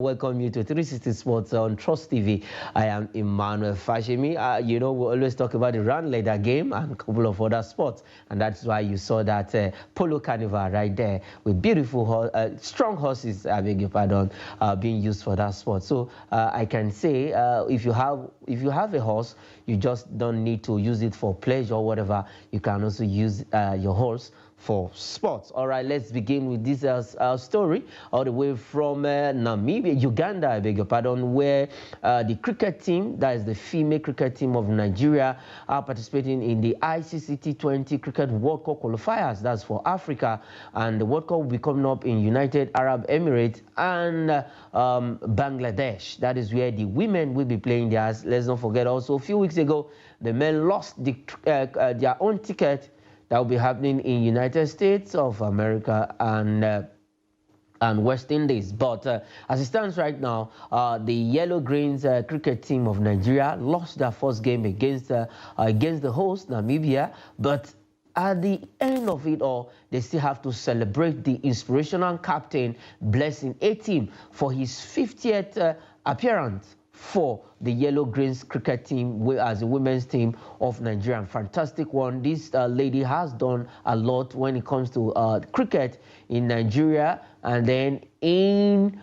Welcome you to 360 Sports on Trust TV. I am Emmanuel Fashemi. We always talk about the round leather game and a couple of other sports. And that's why you saw that polo carnival right there with beautiful, strong horses, I beg your pardon, being used for that sport. So I can say if you have a horse, you just don't need to use it for pleasure or whatever. You can also use your horse for sports. All right, let's begin with this story all the way from Namibia, Uganda, I beg your pardon, where the cricket team, that is the female cricket team of Nigeria, are participating in the ICC T20 Cricket World Cup qualifiers. That's for Africa, and the World Cup will be coming up in United Arab Emirates and Bangladesh. That is where the women will be playing theirs. Let's not forget also, a few weeks ago, the men lost their own ticket that will be happening in United States of America and West Indies. But as it stands right now, the Yellow Greens cricket team of Nigeria lost their first game against the host, Namibia. But at the end of it all, they still have to celebrate the inspirational captain, Blessing A-Team, for his 50th appearance for the Yellow Greens cricket team as a women's team of Nigeria. Fantastic one. This lady has done a lot when it comes to cricket in Nigeria, and then in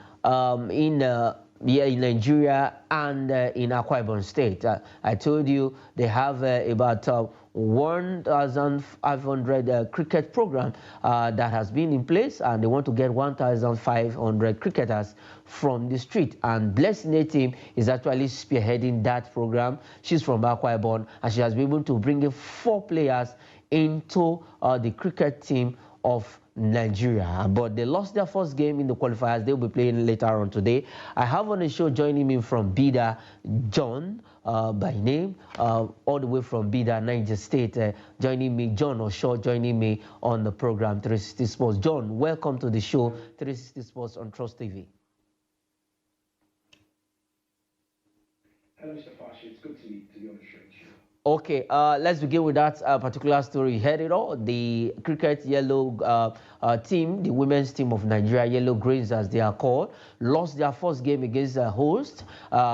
Nigeria and in Akwa Ibom State. I told you they have about 1,500 cricket program that has been in place, and they want to get 1,500 cricketers from the street. And Blessing A-Team is actually spearheading that program. She's from Akwa Ibom, and she has been able to bring in 4 players into the cricket team of Nigeria. But they lost their first game in the qualifiers. They'll be playing later on today. I have on the show joining me from Bida, John by name, all the way from Bida, Niger State, joining me, John Osho, joining me on the program 360 Sports. John, welcome to the show 360 Sports on Trust TV. Hello, Mr. Fashi. It's good to be on the show. Okay, let's begin with that particular story. You heard it all. The cricket yellow team, the women's team of Nigeria, Yellow Greens as they are called, lost their first game against the host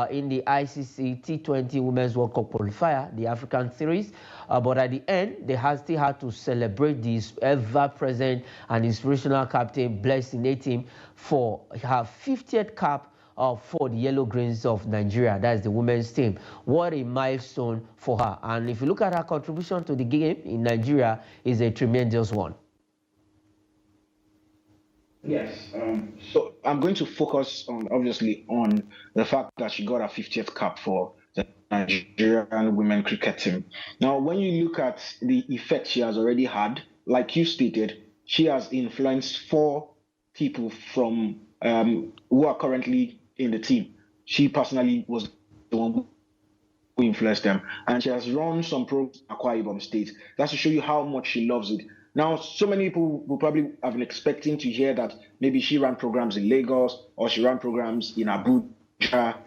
in the ICC T20 Women's World Cup qualifier, the African series. But at the end, they still had to celebrate this ever-present and inspirational captain, Blessing A-Team, for her 50th cap for the Yellow Greens of Nigeria. That's the women's team. What a milestone for her. And if you look at her contribution to the game in Nigeria, is a tremendous one. Yes. So I'm going to focus obviously on the fact that she got her 50th cap for the Nigerian women cricket team. Now, when you look at the effect she has already had, like you stated, she has influenced 4 people from who are currently in the team. She personally was the one who influenced them, and she has run some programs in Akwa Ibom State. That's to show you how much she loves it. Now, so many people will probably have been expecting to hear that maybe she ran programs in Lagos or she ran programs in Abuja,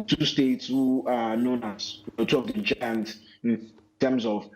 2 states who are known as 2 of the giants in terms of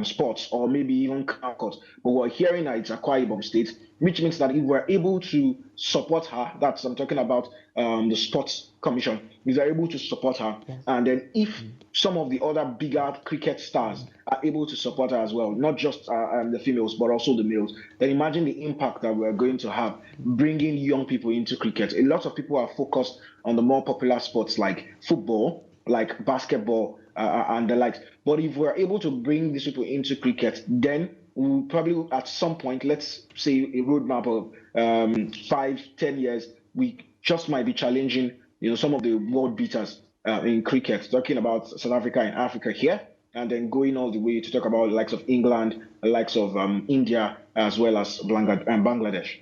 sports, or maybe even Calcutta. But we're hearing that it's Akwa Ibom State, which means that if we're able to support her, that's I'm talking about the Sports Commission, if they're able to support her, yes. And then if some of the other bigger cricket stars are able to support her as well, not just the females, but also the males, then imagine the impact that we're going to have bringing young people into cricket. A lot of people are focused on the more popular sports like football, like basketball, and the likes. But if we're able to bring these people into cricket, then we'll probably at some point, let's say a roadmap of 5-10 years, we just might be challenging, some of the world beaters in cricket, talking about South Africa and Africa here, and then going all the way to talk about the likes of England, the likes of India, as well as Bangladesh.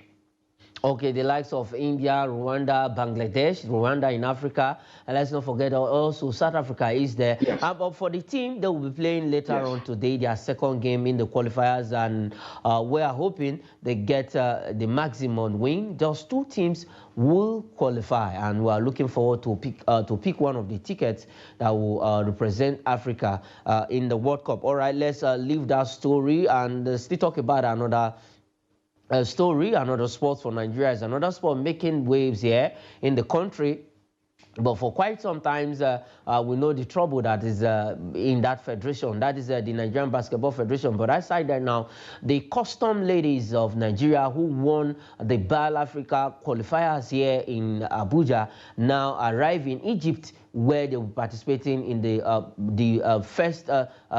Okay, the likes of India, Rwanda, Bangladesh, Rwanda in Africa, and let's not forget also South Africa is there. Yes. But for the team, they will be playing later on today, their second game in the qualifiers, and we are hoping they get the maximum win. Just 2 teams will qualify, and we are looking forward to pick one of the tickets that will represent Africa in the World Cup. All right, let's leave that story and still talk about another story. Another sport for Nigeria is another sport making waves here in the country. But for quite some times, we know the trouble that is in that federation. That is the Nigerian Basketball Federation. But aside that now, the custom ladies of Nigeria who won the BAL Africa qualifiers here in Abuja now arrive in Egypt, where they will be participating in the first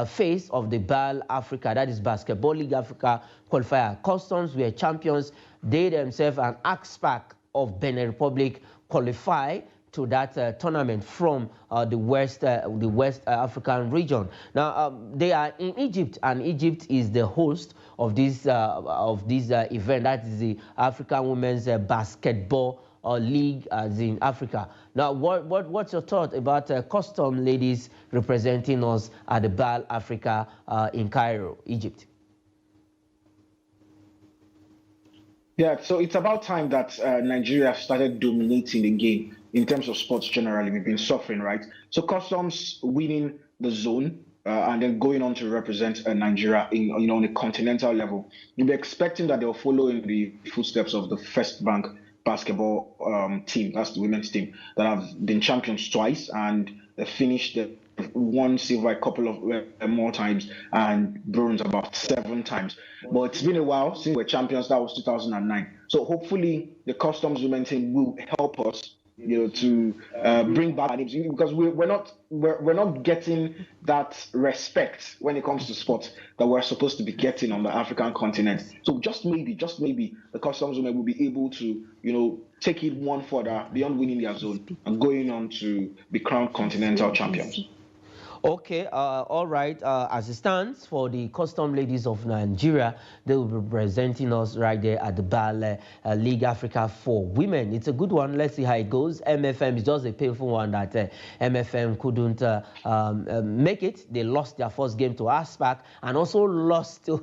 phase of the BAL Africa, that is Basketball League Africa qualifier. Customs were champions. They themselves and AXPAC of Benin Republic qualify to that tournament from the West African region. Now they are in Egypt, and Egypt is the host of this event. That is the African Women's Basketball League, as in Africa. Now, what's your thought about custom ladies representing us at the BAL Africa in Cairo, Egypt? Yeah, so it's about time that Nigeria started dominating the game in terms of sports generally. We've been suffering, right? So Customs winning the zone and then going on to represent Nigeria in, on a continental level. You'll be expecting that they'll follow in the footsteps of the First Bank basketball team. That's the women's team that have been champions twice and finished one silver a couple of more times and bronze about 7 times. But it's been a while since we're champions. That was 2009. So hopefully the Customs women team will help us, to bring back our names, because we're not getting that respect when it comes to sports that we're supposed to be getting on the African continent. So just maybe the Customs women will be able to take it one further beyond winning their zone and going on to be crowned continental champions. Okay, all right. As it stands for the custom ladies of Nigeria, they will be representing us right there at the BAL League Africa for women. It's a good one. Let's see how it goes. MFM is just a painful one that MFM couldn't make it. They lost their first game to ASPAC and also lost to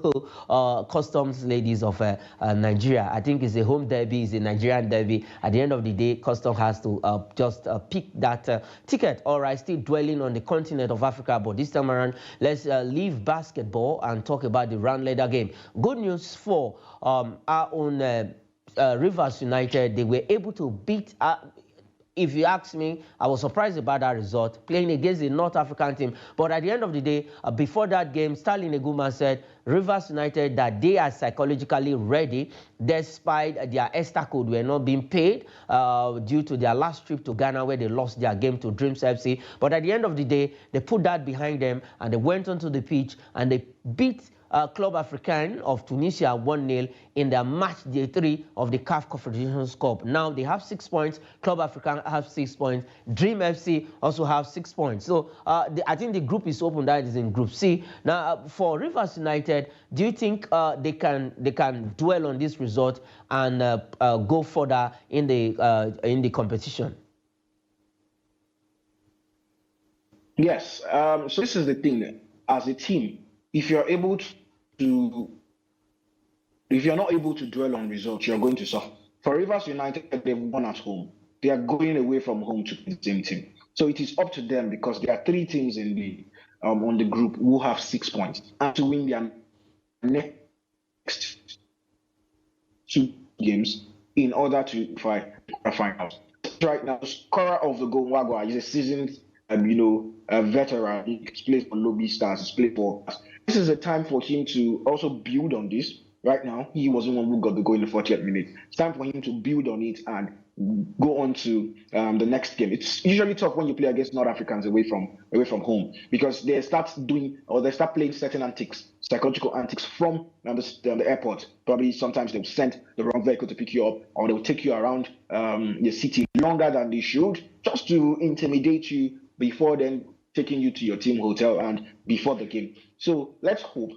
customs ladies of Nigeria. I think it's a home derby, it's a Nigerian derby. At the end of the day, custom has to just pick that ticket. All right, still dwelling on the continent of Africa, but this time around, let's leave basketball and talk about the round leader game. Good news for our own Rivers United. They were able to beat. If you ask me, I was surprised about that result, playing against the North African team. But at the end of the day, before that game, Sterling Eguma said, Rivers United, that they are psychologically ready, despite their ESTA code were not being paid due to their last trip to Ghana, where they lost their game to Dreams FC. But at the end of the day, they put that behind them, and they went onto the pitch, and they beat Club Africain of Tunisia 1-0 in their match day 3 of the CAF Confederations Cup. Now they have 6 points. Club Africain have 6 points. Dream FC also have 6 points. So I think the group is open. That is in Group C. Now for Rivers United, do you think they can dwell on this result and go further in the competition? Yes. So this is the thing. As a team, if you're not able to dwell on results, you're going to suffer. For Rivers United, they've won at home. They are going away from home to the same team. So it is up to them, because there are 3 teams in the on the group who have 6 points, and to win their next 2 games in order to qualify finals. Right now, the scorer of the goal, Wagwa, is a seasoned a veteran. He plays for Lobby Stars, he's played for us. This is a time for him to also build on this. Right now, he was the one who got the goal in the 40th minute. It's time for him to build on it and go on to the next game. It's usually tough when you play against North Africans away from home, because they start playing certain antics, psychological antics from the airport. Probably sometimes they'll send the wrong vehicle to pick you up, or they'll take you around the city longer than they should, just to intimidate you before then taking you to your team hotel and before the game. So let's hope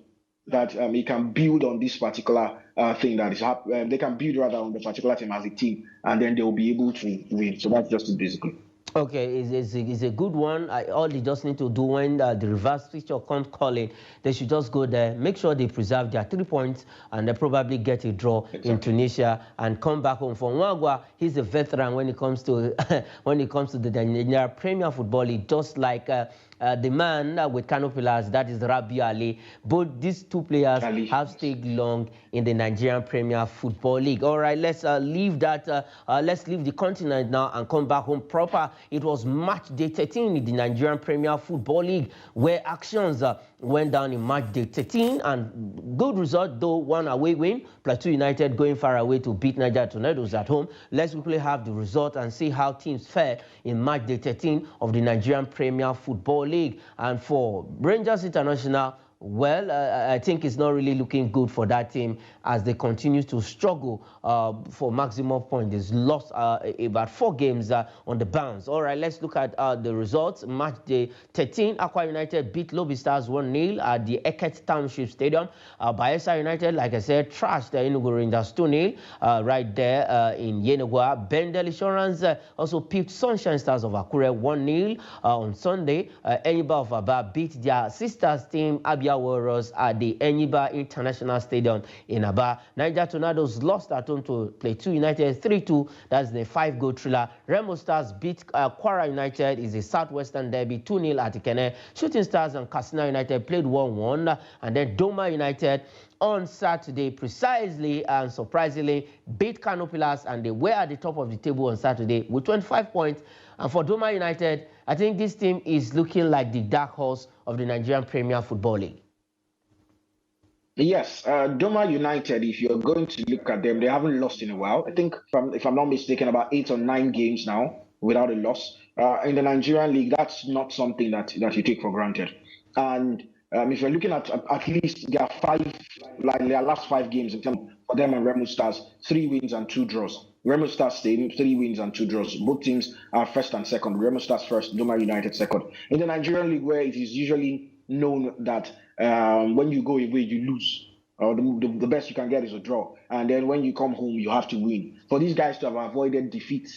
that he can build on this particular thing that is happening. They can build rather on the particular team as a team, and then they will be able to win. So that's just it, basically. Okay, it's a good one. All they just need to do when the reverse picture comes calling, they should just go there, make sure they preserve their 3 points, and they probably get a draw in Tunisia and come back home. For Mwagwa, he's a veteran when it comes to the Nigeria Premier Football League, just like the man with Kano Pillars, that is Rabi Ali. Both these two players have stayed long in the Nigerian Premier Football League. All right, let's leave that. Let's leave the continent now and come back home proper. It was match day 13 in the Nigerian Premier Football League, where actions went down in match day 13, and good result though, one away win. Plateau United going far away to beat Niger Tornadoes at home. Let's quickly have the result and see how teams fared in match day 13 of the Nigerian Premier Football League. And for Rangers International, well, I think it's not really looking good for that team as they continue to struggle for maximum points. They've lost about 4 games on the bounce. All right, let's look at the results. Match day 13, Aqua United beat Lobby Stars 1-0 at the Eket Township Stadium. Bayelsa United, like I said, trashed the Enugu Rangers 2-0 right there in Yenagoa. Bendel Insurance also picked Sunshine Stars of Akure 1-0 on Sunday. Enyiba of Aba beat their sisters team, Abia Warriors, at the Enyiba International Stadium in Aba. Niger Tornadoes lost at home to Plateau United 3-2. That's the 5-goal thriller. Remo Stars beat Kwara United is a Southwestern derby 2-0 at Ikene. Shooting Stars and Katsina United played 1-1, and then Doma United on Saturday precisely and surprisingly beat Kano Pillars, and they were at the top of the table on Saturday with 25 points. And for Doma United, I think this team is looking like the dark horse of the Nigerian Premier Football League. Yes, Doma United, if you're going to look at them, they haven't lost in a while. I think, if I'm not mistaken, about 8 or 9 games now without a loss. In the Nigerian League, that's not something that you take for granted. And if you're looking at least their last 5 games in terms for them and Remo Stars, 3 wins and 2 draws. Remo Stars staying 3 wins and 2 draws. Both teams are first and second. Remo Stars first, Doma United second. In the Nigerian League, where it is usually known that when you go away, you lose. Or the best you can get is a draw. And then when you come home, you have to win. For these guys to have avoided defeat,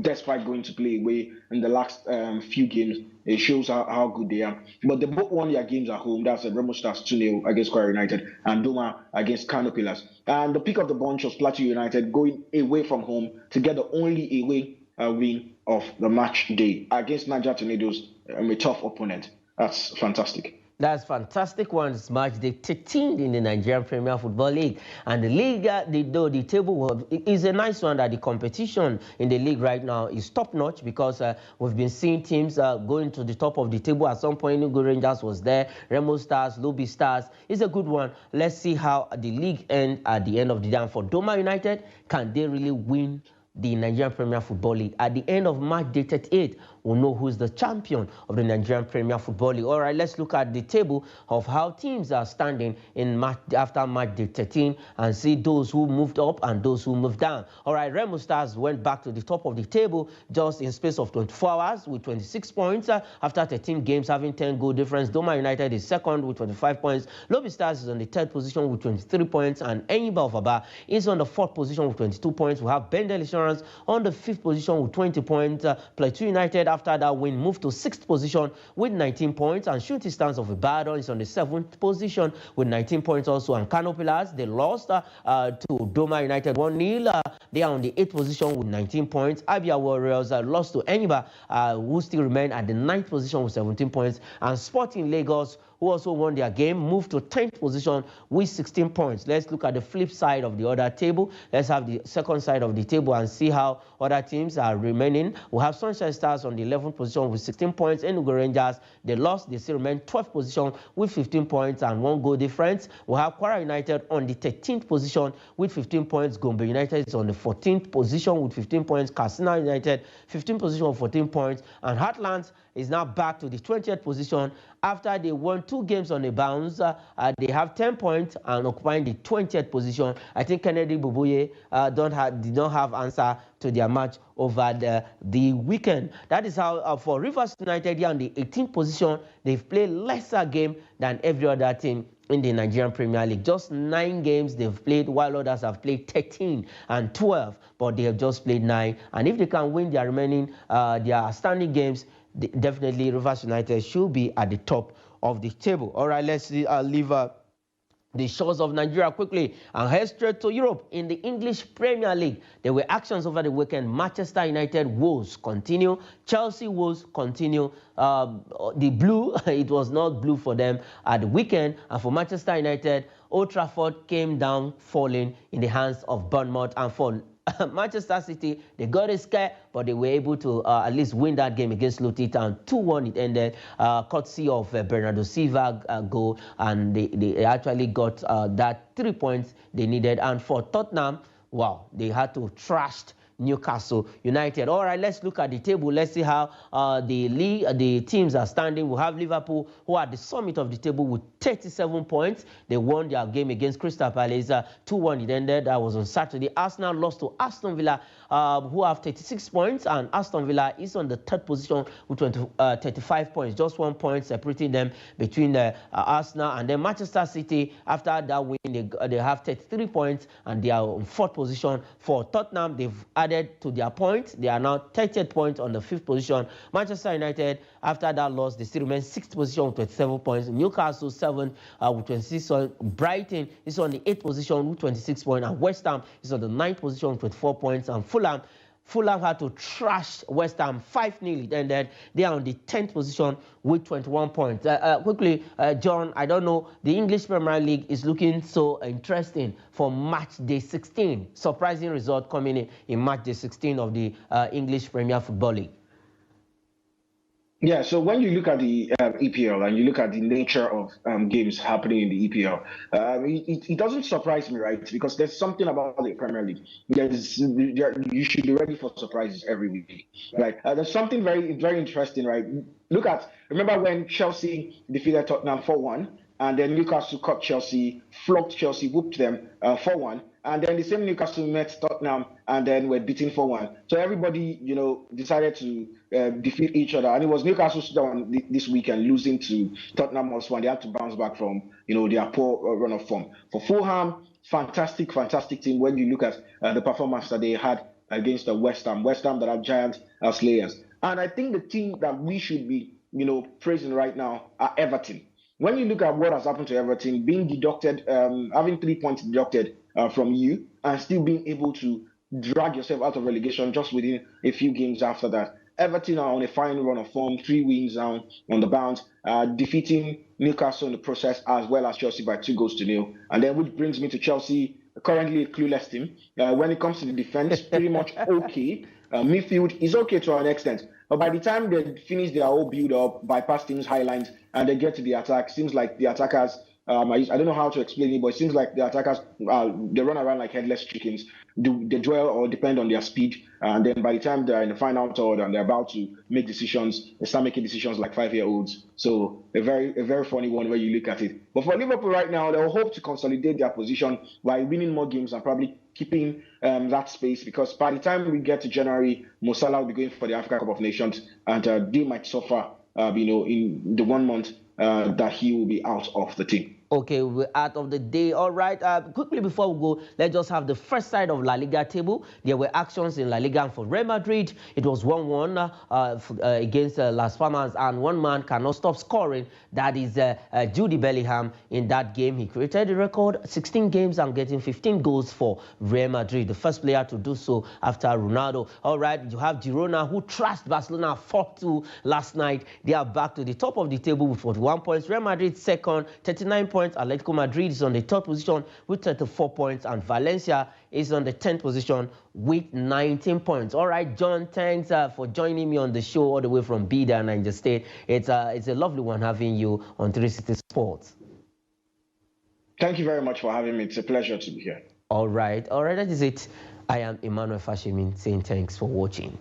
despite going to play away in the last few games, it shows how good they are. But they both won their games at home. That's Remo Stars 2-0 against Kwara United and Doma against Kano Pillars. And the pick of the bunch was Plateau United going away from home to get the only away win of the match day against Niger Tornadoes, a tough opponent. That's fantastic. That's fantastic one. It's match day 13 in the Nigerian Premier Football League. And the league, the table is a nice one that the competition in the league right now is top-notch, because we've been seeing teams going to the top of the table. At some point, Enugu Rangers was there, Remo Stars, Lobby Stars. It's a good one. Let's see how the league ends at the end of the day. And for Doma United, can they really win the Nigerian Premier Football League? At the end of match day 38, we'll know who's the champion of the Nigerian Premier Football League. All right, let's look at the table of how teams are standing in after match day 13 and see those who moved up and those who moved down. All right, Remo Stars went back to the top of the table just in space of 24 hours with 26 points after 13 games, having 10 goal difference. Doma United is second with 25 points. Lobby Stars is on the 3rd position with 23 points, and Enyiba of Aba is on the 4th position with 22 points. We have Bendel Insurance on the 5th position with 20 points. Plateau United, after that win, moved to 6th position with 19 points, and Shooting Stars of Ibadan is on the 7th position with 19 points also. And Kano Pillars, they lost to Doma United 1-0. They are on the 8th position with 19 points. Abia Warriors lost to Enyiba, who still remain at the 9th position with 17 points. And Sporting Lagos, who also won their game, moved to 10th position with 16 points. Let's look at the flip side of the other table. Let's have the second side of the table and see how other teams are remaining. We have Sunshine Stars on the 11th position with 16 points. Enugu Rangers, they lost. They still remain 12th position with 15 points and 1 goal difference. We have Kwara United on the 13th position with 15 points. Gombe United is on the 14th position with 15 points. Katsina United, 15th position with 14 points. And Heartlands is now back to the 20th position after they won 2 games on a bounce. They have 10 points and occupying the 20th position. I think Kennedy Bubuye did not have answer to their match over the weekend. That is how for Rivers United, here on the 18th position, they've played lesser game than every other team in the Nigerian Premier League. Just 9 games they've played, while others have played 13 and 12, but they have just played 9. And if they can win their remaining, their standing games, definitely Rivers United should be at the top of the table. All right, let's leave the shores of Nigeria quickly and head straight to Europe. In the English Premier League, there were actions over the weekend. Manchester United woes continue. Chelsea woes continue. The blue, it was not blue for them at the weekend. And for Manchester United, Old Trafford came down falling in the hands of Bournemouth. And for Manchester City, they got a scare, but they were able to at least win that game against Luton Town. 2-1 it ended, courtesy of Bernardo Silva goal, and they actually got that 3 points they needed. And for Tottenham, wow, they had to trash Newcastle United. All right, let's look at the table. Let's see how the teams are standing. We have Liverpool, who are at the summit of the table with 37 points. They won their game against Crystal Palace. 2-1 it ended. That was on Saturday. Arsenal lost to Aston Villa, who have 36 points, and Aston Villa is on the third position with 35 points. Just 1 point separating them between Arsenal and then Manchester City. After that win, they have 33 points, and they are on fourth position. For Tottenham, they've added to their points. They are now 38 points on the fifth position. Manchester United, after that loss, they still remain sixth position with 27 points. Newcastle 7th with 26 points. Brighton is on the 8th position with 26 points, and West Ham is on the 9th position with 24 points. And Fulham had to trash West Ham 5-0. It ended. They are on the 10th position with 21 points. Quickly, John, I don't know, the English Premier League is looking so interesting for match day 16. Surprising result coming in match day 16 of the English Premier Football League. Yeah, so when you look at the EPL and you look at the nature of games happening in the EPL, it doesn't surprise me, right? Because there's something about the Premier League. You should be ready for surprises every week, right? There's something very, very interesting, right? Remember when Chelsea defeated Tottenham 4-1, and then Newcastle caught Chelsea, flogged Chelsea, whooped them 4-1. And then the same Newcastle met Tottenham and then were beaten 4-1. So everybody, decided to defeat each other. And it was Newcastle's down this weekend, losing to Tottenham Hotspur. They had to bounce back from, their poor run of form. For Fulham, fantastic team. When you look at the performance that they had against the West Ham that are giant slayers. And I think the team that we should be, praising right now are Everton. When you look at what has happened to Everton, being deducted, having 3 points deducted from you, and still being able to drag yourself out of relegation just within a few games after that. Everton are on a fine run of form, 3 wins down on the bounce, defeating Newcastle in the process, as well as Chelsea by 2-0. And then which brings me to Chelsea, currently a clueless team. When it comes to the defense, pretty much okay. Midfield is okay to an extent. But by the time they finish their whole build-up, bypass teams' high lines, and they get to the attack, seems like the attackers, I don't know how to explain it, but it seems like the attackers, they run around like headless chickens. They dwell or depend on their speed. And then by the time they're in the final third and they're about to make decisions, they start making decisions like 5-year-olds. So a very funny one where you look at it. But for Liverpool right now, they'll hope to consolidate their position by winning more games and probably keeping that space, because by the time we get to January, Mo Salah will be going for the Africa Cup of Nations, and they might suffer, in the 1 month that he will be out of the team. Okay, we're out of the day. All right. Quickly before we go, let's just have the first side of La Liga table. There were actions in La Liga for Real Madrid. It was 1-1 against Las Palmas, and one man cannot stop scoring. That is Jude Bellingham. In that game, he created a record, 16 games and getting 15 goals for Real Madrid, the first player to do so after Ronaldo. All right, you have Girona, who trashed Barcelona 4-2 last night. They are back to the top of the table with 41 points. Real Madrid second, 39 points. Atletico Madrid is on the third position with 34 points, and Valencia is on the 10th position with 19 points. All right, John, thanks for joining me on the show all the way from Bida, Niger State. It's a lovely one having you on 360 Sports. Thank you very much for having me. It's a pleasure to be here. All right, that is it. I am Emmanuel Fashimin saying thanks for watching.